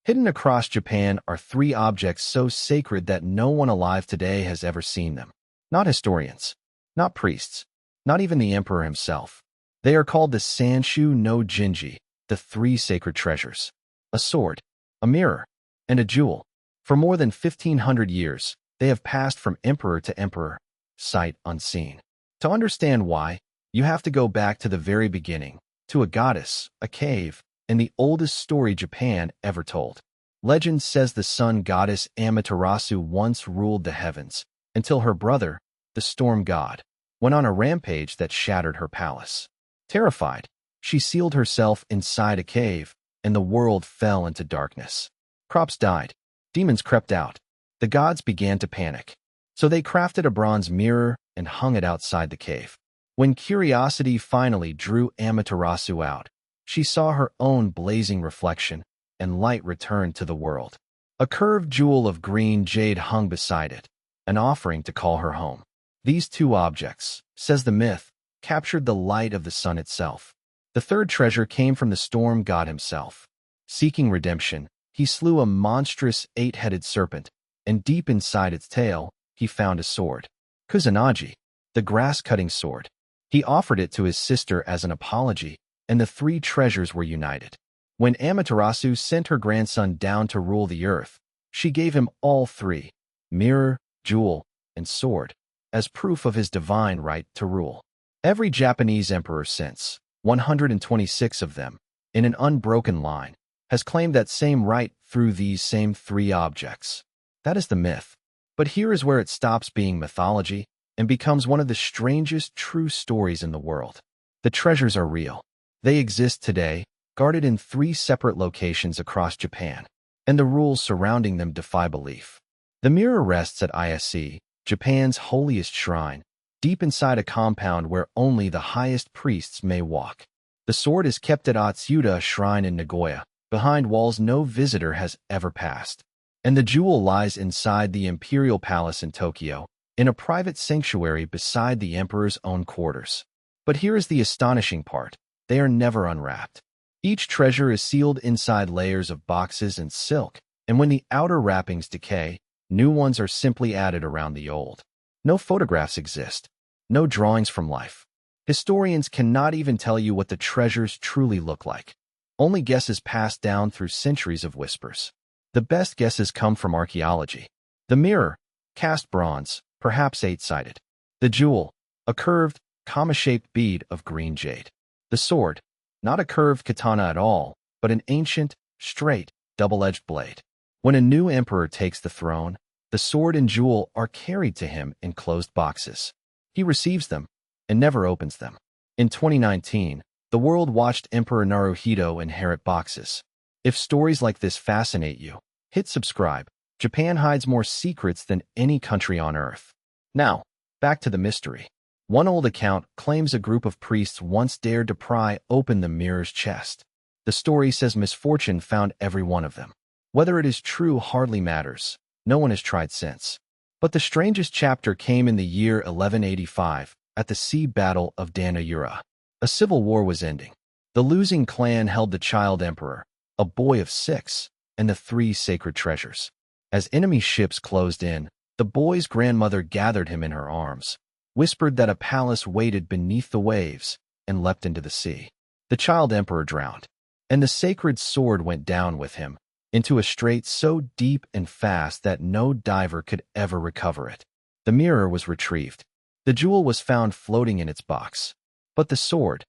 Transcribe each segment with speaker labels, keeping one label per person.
Speaker 1: Hidden across Japan are three objects so sacred that no one alive today has ever seen them. Not historians, not priests, not even the emperor himself. They are called the Sanshu no Jinji, the three sacred treasures. A sword, a mirror, and a jewel. For more than 1,500 years, they have passed from emperor to emperor, sight unseen. To understand why, you have to go back to the very beginning, to a goddess, a cave, and the oldest story Japan ever told. Legend says the sun goddess Amaterasu once ruled the heavens, until her brother, the storm god, went on a rampage that shattered her palace. Terrified, she sealed herself inside a cave, and the world fell into darkness. Crops died. Demons crept out. The gods began to panic. So they crafted a bronze mirror and hung it outside the cave. When curiosity finally drew Amaterasu out, she saw her own blazing reflection, and light returned to the world. A curved jewel of green jade hung beside it, an offering to call her home. These two objects, says the myth, captured the light of the sun itself. The third treasure came from the storm god himself. Seeking redemption, he slew a monstrous eight-headed serpent, and deep inside its tail, he found a sword. Kusanagi, the grass-cutting sword. He offered it to his sister as an apology, and the three treasures were united. When Amaterasu sent her grandson down to rule the earth, she gave him all three, mirror, jewel, and sword, as proof of his divine right to rule. Every Japanese emperor since, 126 of them, in an unbroken line, has claimed that same right through these same three objects. That is the myth. But here is where it stops being mythology and becomes one of the strangest true stories in the world. The treasures are real. They exist today, guarded in three separate locations across Japan, and the rules surrounding them defy belief. The mirror rests at Ise, Japan's holiest shrine, deep inside a compound where only the highest priests may walk. The sword is kept at Atsuta Shrine in Nagoya, behind walls no visitor has ever passed. And the jewel lies inside the Imperial Palace in Tokyo, in a private sanctuary beside the emperor's own quarters. But here is the astonishing part. They are never unwrapped. Each treasure is sealed inside layers of boxes and silk, and when the outer wrappings decay, new ones are simply added around the old. No photographs exist. No drawings from life. Historians cannot even tell you what the treasures truly look like. Only guesses passed down through centuries of whispers. The best guesses come from archaeology. The mirror, cast bronze, perhaps eight-sided. The jewel, a curved, comma-shaped bead of green jade. The sword, not a curved katana at all, but an ancient, straight, double-edged blade. When a new emperor takes the throne, the sword and jewel are carried to him in closed boxes. He receives them and never opens them. In 2019, the world watched Emperor Naruhito inherit boxes. If stories like this fascinate you, hit subscribe. Japan hides more secrets than any country on earth. Now, back to the mystery. One old account claims a group of priests once dared to pry open the mirror's chest. The story says misfortune found every one of them. Whether it is true hardly matters. No one has tried since. But the strangest chapter came in the year 1185, at the Sea Battle of Danayura. A civil war was ending. The losing clan held the child emperor, a boy of 6, and the three sacred treasures. As enemy ships closed in, the boy's grandmother gathered him in her arms, whispered that a palace waited beneath the waves, and leapt into the sea. The child emperor drowned, and the sacred sword went down with him, into a strait so deep and fast that no diver could ever recover it. The mirror was retrieved. The jewel was found floating in its box. But the sword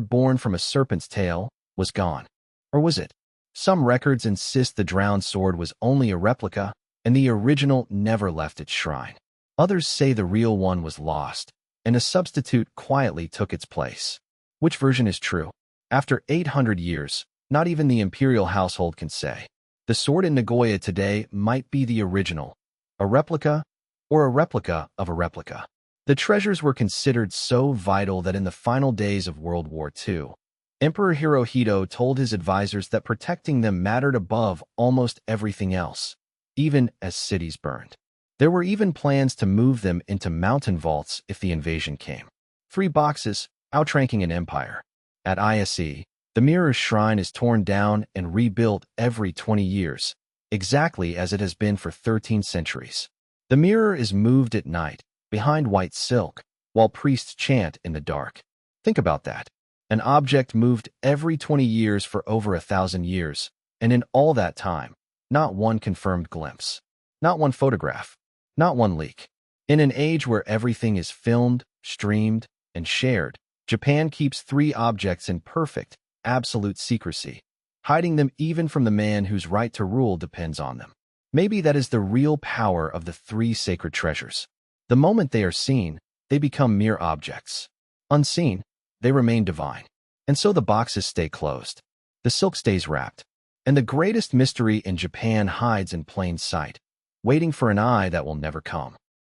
Speaker 1: born from a serpent's tail, was gone. Or was it? Some records insist the drowned sword was only a replica, and the original never left its shrine. Others say the real one was lost, and a substitute quietly took its place. Which version is true? After 800 years, not even the imperial household can say. The sword in Nagoya today might be the original, a replica, or a replica of a replica. The treasures were considered so vital that in the final days of World War II, Emperor Hirohito told his advisors that protecting them mattered above almost everything else, even as cities burned. There were even plans to move them into mountain vaults if the invasion came. 3 boxes, outranking an empire. At Ise, The mirror's shrine is torn down and rebuilt every 20 years, exactly as it has been for 13 centuries. The mirror is moved at night, behind white silk, while priests chant in the dark. Think about that. An object moved every 20 years for over 1,000 years, and in all that time, not one confirmed glimpse. Not one photograph. Not one leak. In an age where everything is filmed, streamed, and shared, Japan keeps 3 objects in perfect, absolute secrecy, hiding them even from the man whose right to rule depends on them. Maybe that is the real power of the 3 sacred treasures. The moment they are seen, they become mere objects. Unseen, they remain divine. And so the boxes stay closed. The silk stays wrapped. And the greatest mystery in Japan hides in plain sight, waiting for an eye that will never come.